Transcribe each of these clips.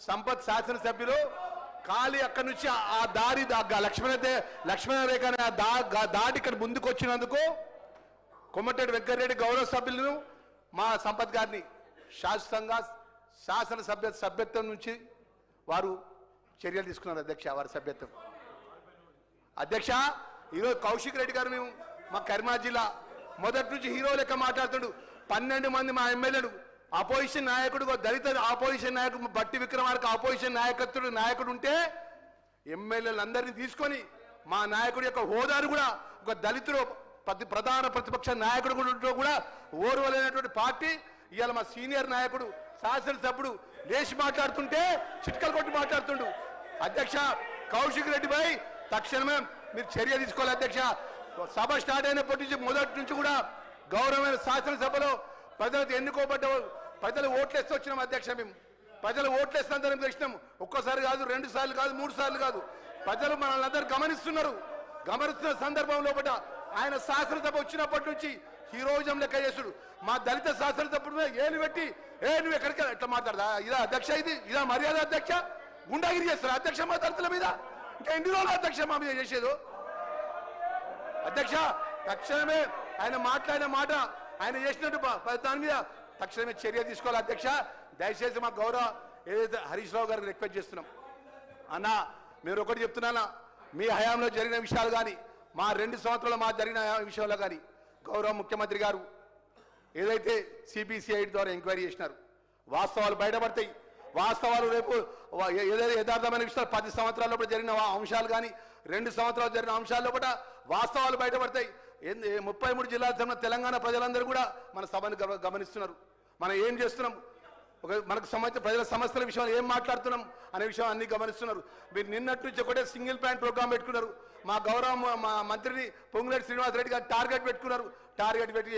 సంపత్ శాసనసభ్యులు ఖాళీ అక్కడి నుంచి ఆ దారి లక్ష్మణ రేఖ దాటి ఇక్కడ ముందుకు వచ్చినందుకు కొమ్మటిరెడ్డి వెంకటరెడ్డి గౌరవ సభ్యులను మా సంపత్ గారిని శాశ్వతంగా సభ్యత్వం నుంచి వారు చర్యలు తీసుకున్నారు అధ్యక్ష. వారి సభ్యత్వం అధ్యక్ష. ఈరోజు కౌశిక్ రెడ్డి గారు మేము మా కరీంనగర్ జిల్లా మొదటి నుంచి హీరో లెక్క మాట్లాడుతుండు. 12 మంది మా ఎమ్మెల్యేలు అపోజిషన్ నాయకుడు, దళిత ఆపోజిషన్ నాయకుడు బట్టి విక్రమార్క ఆపోజిషన్ నాయకుడు ఉంటే ఎమ్మెల్యేలందరినీ తీసుకొని మా నాయకుడి యొక్క హోదాను కూడా ఒక దళితుడు ప్రధాన ప్రతిపక్ష నాయకుడు కూడా ఓర్వలేనటువంటి పార్టీ ఇవాళ మా సీనియర్ నాయకుడు శాసనసభ్యుడు లేచి మాట్లాడుతుంటే చిట్కలు కొట్టి మాట్లాడుతుండు. అధ్యక్ష కౌశిక్ రెడ్డి భాయ్ తక్షణమే మీరు చర్య తీసుకోవాలి అధ్యక్ష. సభ స్టార్ట్ అయినప్పటి నుంచి మొదటి నుంచి కూడా గౌరవమైన శాసనసభలో ప్రజలకు ఎన్నుకోబడ్డ ప్రజలు ఓట్లేస్తూ వచ్చినాం అధ్యక్ష. మేము ప్రజలు ఓట్లేస్తామని తెచ్చినాం. ఒక్కసారి కాదు, 2 సార్లు కాదు, 3 సార్లు కాదు. ప్రజలు మనల్ని అందరూ గమనిస్తున్న సందర్భంలో ఆయన శాసనసభ వచ్చినప్పటి నుంచి హీరోయిజం లెక్క చేసుడు. మా దళిత శాసనసభ్యుడు ఏలు పెట్టి నువ్వు ఎక్కడికి ఎట్లా మాట్లాడదా? ఇదా అధ్యక్ష? ఇదా మర్యాద అధ్యక్ష? గుండాగిరి చేస్తారు అధ్యక్ష మా దళితుల మీద. ఇంకా ఎన్ని రోజులు అధ్యక్ష మా మీద చేసేది? అధ్యక్ష తక్షణమే ఆయన మాట్లాడిన మాట ఆయన చేసినట్టు దాని మీద తక్షణమే చర్య తీసుకోవాలి అధ్యక్ష. దయచేసి మా గౌరవ ఏదైతే హరీష్ రావు గారికి రిక్వెస్ట్ చేస్తున్నాం. అన్న మీరు ఒకటి చెప్తున్నానా, మీ హయాంలో జరిగిన విషయాలు కానీ మా 2 సంవత్సరాలు మా జరిగిన విషయంలో కానీ గౌరవ ముఖ్యమంత్రి గారు ఏదైతే సిబిసిఐ ద్వారా ఎంక్వైరీ చేసినారు వాస్తవాలు బయటపడతాయి. వాస్తవాలు రేపు ఏదైతే యథార్థమైన విషయాలు 10 సంవత్సరాల లోపల జరిగిన అంశాలు కానీ 2 సంవత్సరాలు జరిగిన అంశాల లోపల వాస్తవాలు బయటపడతాయి. 33 జిల్లాల చెందిన తెలంగాణ ప్రజలందరూ కూడా మన సభను గమనిస్తున్నారు. మనం ఏం చేస్తున్నాం, మనకు సంబంధించిన ప్రజల సమస్యల విషయంలో ఏం మాట్లాడుతున్నాం అనే విషయం అన్ని గమనిస్తున్నారు. మీరు నిన్నటి నుంచి ఒకటే సింగిల్ ప్లాన్ ప్రోగ్రామ్ పెట్టుకున్నారు. మా గౌరవ మా మంత్రిని పొంగులేటి శ్రీనివాసరెడ్డి గారు టార్గెట్ పెట్టుకున్నారు. టార్గెట్ పెట్టి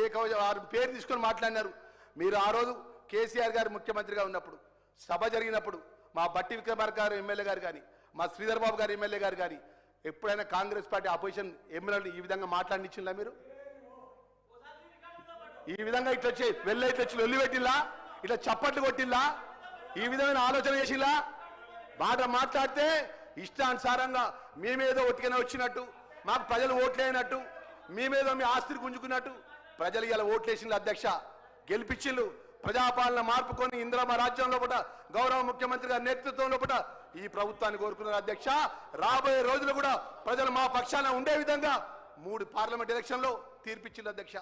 వారి పేరు తీసుకొని మాట్లాడినారు. మీరు ఆ రోజు కేసీఆర్ గారు ముఖ్యమంత్రిగా ఉన్నప్పుడు సభ జరిగినప్పుడు మా బట్టి విక్రమార్క గారు ఎమ్మెల్యే గారు కానీ మా శ్రీధర్ బాబు గారు ఎమ్మెల్యే గారు కానీ ఎప్పుడైనా కాంగ్రెస్ పార్టీ అపోజిషన్ ఎమ్మెల్యేలు ఈ విధంగా మాట్లాడినిచ్చిందా? మీరు ఈ విధంగా ఇట్లా వచ్చి లొల్లి పెట్టిల్లా, ఇట్లా చప్పట్లు కొట్టిల్లా, ఈ విధమైన ఆలోచన చేసిల్లా? మాట్లాడితే ఇష్టానుసారంగా మేమేదో ఒట్టిగానే వచ్చినట్టు, మాకు ప్రజలు ఓట్లేనట్టు, మేమేదో మీ ఆస్తిని గుంజుకున్నట్టు ప్రజలు ఇలా ఓట్లేసిండ్రు అధ్యక్ష. గెలిపించిండ్రు. ప్రజాపాలన మార్పుకొని ఇందిరమ్మ రాజ్యంలో గౌరవ ముఖ్యమంత్రి గారి నేతృత్వంలో ఈ ప్రభుత్వాన్ని కోరుకున్నారు అధ్యక్ష. రాబోయే రోజులు కూడా ప్రజలు మా పక్షాన ఉండే విధంగా 3 పార్లమెంట్ ఎలక్షన్లో తీర్పిచ్చిండ్రు అధ్యక్ష.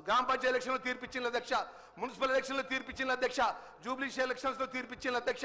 గ్రామ పంచాయతీ ఎలక్షన్లో తీర్పిచ్చిండ్రు అధ్యక్ష. మున్సిపల్ ఎలక్షన్లో తీర్పిచ్చిండ్రు అధ్యక్ష. జూబ్లీ ఎలక్షన్స్ లో తీర్పిచ్చిండ్రు అధ్యక్ష.